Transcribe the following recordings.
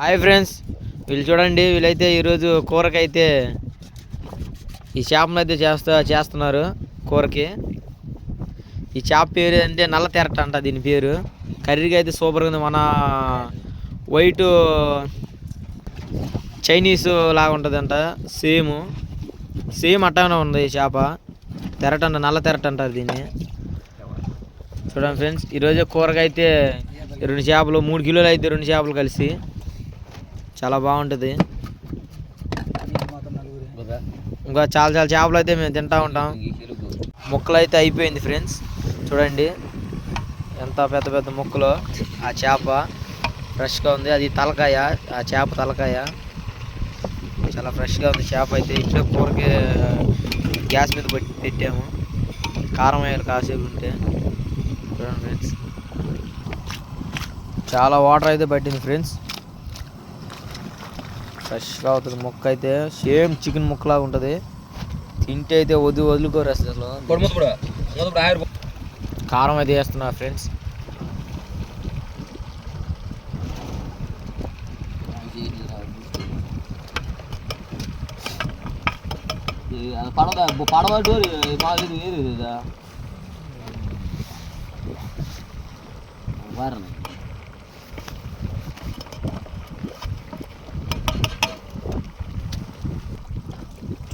Hi friends, వీళ్ళు చూడండి. వీళ్ళైతే ఈరోజు కూరకైతే ఈ చేపను అయితే చేస్తున్నారు కూరకి. ఈ చేప పేరు అంటే నల్ల తెరట అంట దీని పేరు. కర్రీగా అయితే సూపర్గా ఉంది. మన వైట్ చైనీస్ లాగా ఉంటుంది అంట. సేమ్ అట్టానే ఉంది ఈ చేప. తెరట అంట, నల్ల తెరట అంటారు దీన్ని. చూడండి ఫ్రెండ్స్, ఈరోజు కూరకైతే 2 చేపలు, 3 కిలోలు అయితే 2 చేపలు కలిసి చాలా బాగుంటుంది. ఇంకా చాలా చేపలు అయితే మేము తింటూ ఉంటాం. ముక్కలు అయితే అయిపోయింది ఫ్రెండ్స్. చూడండి ఎంత పెద్ద పెద్ద ముక్కలు. ఆ చేప ఫ్రెష్గా ఉంది. అది తలకాయ, ఆ చేప తలకాయ చాలా ఫ్రెష్గా ఉంది. చేప అయితే ఇట్లా కూరకి గ్యాస్ మీద పెట్టాము. కారం వేయాలి కాసేపు ఉంటే. చూడండి ఫ్రెండ్స్, చాలా వాటర్ అయితే పట్టింది ఫ్రెండ్స్. ఫ్రెష్గా అవుతుంది ముక్క అయితే. సేమ్ చికెన్ ముక్కలాగా ఉంటుంది. తింటే అయితే వదులుకోరు అసలు. కారం అయితే వేస్తున్నా ఫ్రెండ్స్.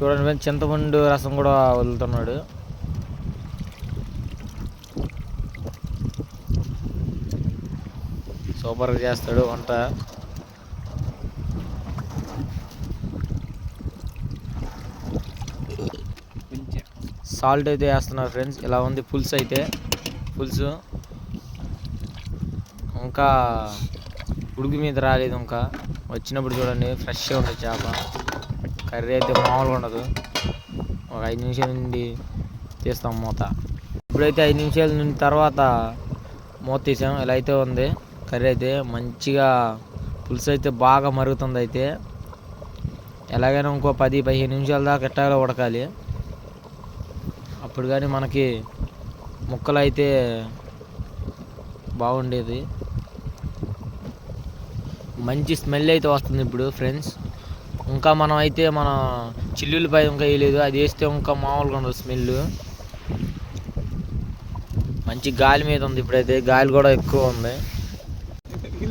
చూడండి ఫ్రెండ్స్, చింతపండు రసం కూడా వదులుతున్నాడు. సూపర్గా చేస్తాడు వంట. సాల్ట్ అయితే వేస్తున్నారు ఫ్రెండ్స్. ఇలా ఉంది పులుసు అయితే. పులుసు ఇంకా ఉడుకు మీద రాలేదు. ఇంకా వచ్చినప్పుడు చూడండి ఫ్రెష్గా ఉంది చేప. కర్రీ అయితే మామూలుగా ఉండదు. ఒక 5 నిమిషాల నుండి తీస్తాం మూత. ఇప్పుడైతే 5 నిమిషాల నుండి తర్వాత మూత తీసాం. ఇలా అయితే ఉంది కర్రీ అయితే. మంచిగా పులుసు అయితే బాగా మరుగుతుంది. అయితే ఎలాగైనా ఇంకో 10-15 నిమిషాల దాకా ఎట్టాలో ఉడకాలి. అప్పుడు కానీ మనకి ముక్కలు అయితే బాగుండేది. మంచి స్మెల్ అయితే వస్తుంది ఇప్పుడు ఫ్రెండ్స్. ఇంకా మనం అయితే మన చిల్లులపై ఇంకా వేయలేదు. అది వేస్తే ఇంకా మామూలుగా ఉండదు స్మెల్. మంచి గాలి మీద ఉంది ఇప్పుడైతే. గాలి కూడా ఎక్కువ ఉంది.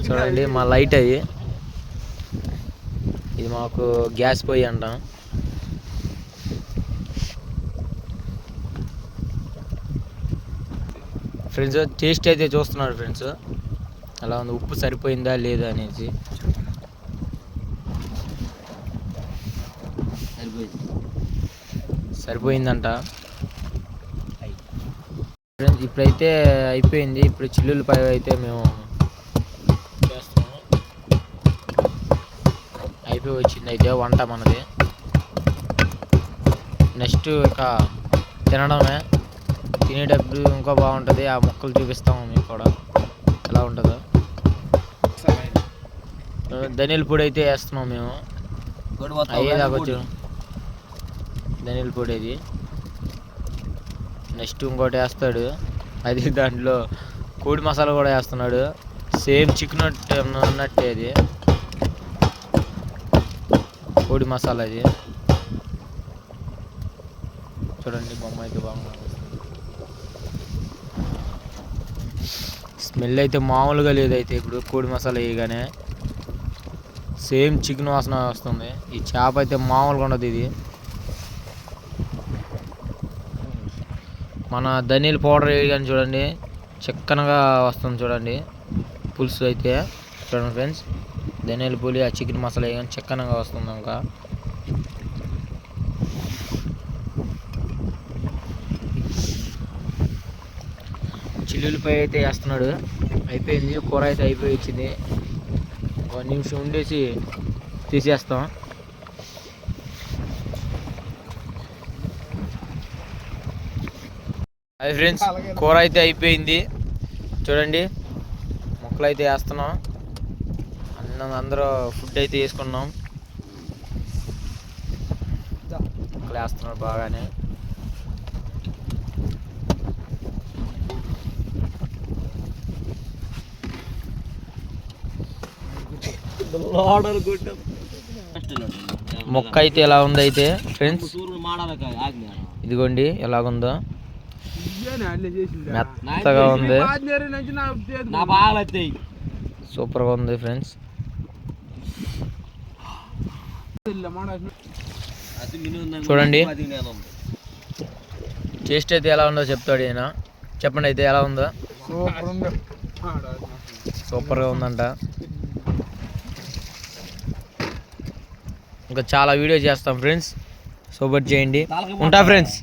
చూడండి మా లైట్ అయ్యి. ఇది మాకు గ్యాస్ పొయ్యి అంటాం. ఫ్రెండ్స్ టేస్ట్ అయితే చూస్తున్నారు ఫ్రెండ్స్. అలా ఉంది, ఉప్పు సరిపోయిందా లేదా అనేసి. సరిపోయిందంట ఫ్రెండ్స్. ఇప్పుడైతే అయిపోయింది. ఇప్పుడు చిల్లులపై అయితే మేము చేస్తాము. అయిపోయి వచ్చింది అయితే వంట మనది. నెక్స్ట్ ఇక తినడమే. తినేటప్పుడు ఇంకా బాగుంటుంది. ఆ ముక్కలు చూపిస్తాము మీకు కూడా ఎలా ఉంటుందో. ధనియాల పొడి అయితే వేస్తున్నాం మేము. అయ్యేదాకొచ్చు ధనియాల పొడి అది. నెక్స్ట్ ఇంకోటి వేస్తాడు. అది దాంట్లో కోడి మసాలా కూడా వేస్తున్నాడు. సేమ్ చికెన్ ఉన్నట్టే అది కోడి మసాలా. అది చూడండి బొమ్మ అయితే బాగుంది. స్మెల్ అయితే మామూలుగా లేదైతే. ఇప్పుడు కోడి మసాలా వేయగానే సేమ్ చికెన్ వాసన వస్తుంది. ఈ చేప అయితే మామూలుగా ఉండదు. ఇది మన ధనియాల పౌడర్ వేయగానే చూడండి చిక్కనగా వస్తుంది. చూడండి పులుసు అయితే. చూడండి ఫ్రెండ్స్, ధనియాల పొడి ఆ చికెన్ మసాలా వేయగానే చిక్కనగా వస్తుంది. ఇంకా చిల్లులపై అయితే వేస్తున్నాడు. అయిపోయింది కూర అయితే అయిపోయి వచ్చింది. 1 నిమిషం ఉండేసి తీసేస్తాం. అది ఫ్రెండ్స్, కూర అయితే అయిపోయింది. చూడండి ముక్కలు అయితే వేస్తున్నాం. అందరూ ఫుడ్ అయితే వేసుకున్నాం. ముక్కలు వేస్తున్నారు బాగానే. మొక్క అయితే ఎలా ఉంది అయితే ఫ్రెండ్స్, ఇదిగోండి ఎలాగుందో, మెత్తగా ఉంది, సూపర్గా ఉంది ఫ్రెండ్స్. చూడండి టేస్ట్ అయితే ఎలా ఉందో చెప్తాడు ఈయన. చెప్పండి అయితే ఎలా ఉందో. సూపర్గా ఉందంట. ఇంకా చాలా వీడియో చేస్తాం ఫ్రెండ్స్, సపోర్ట్ చేయండి. ఉంటా ఫ్రెండ్స్.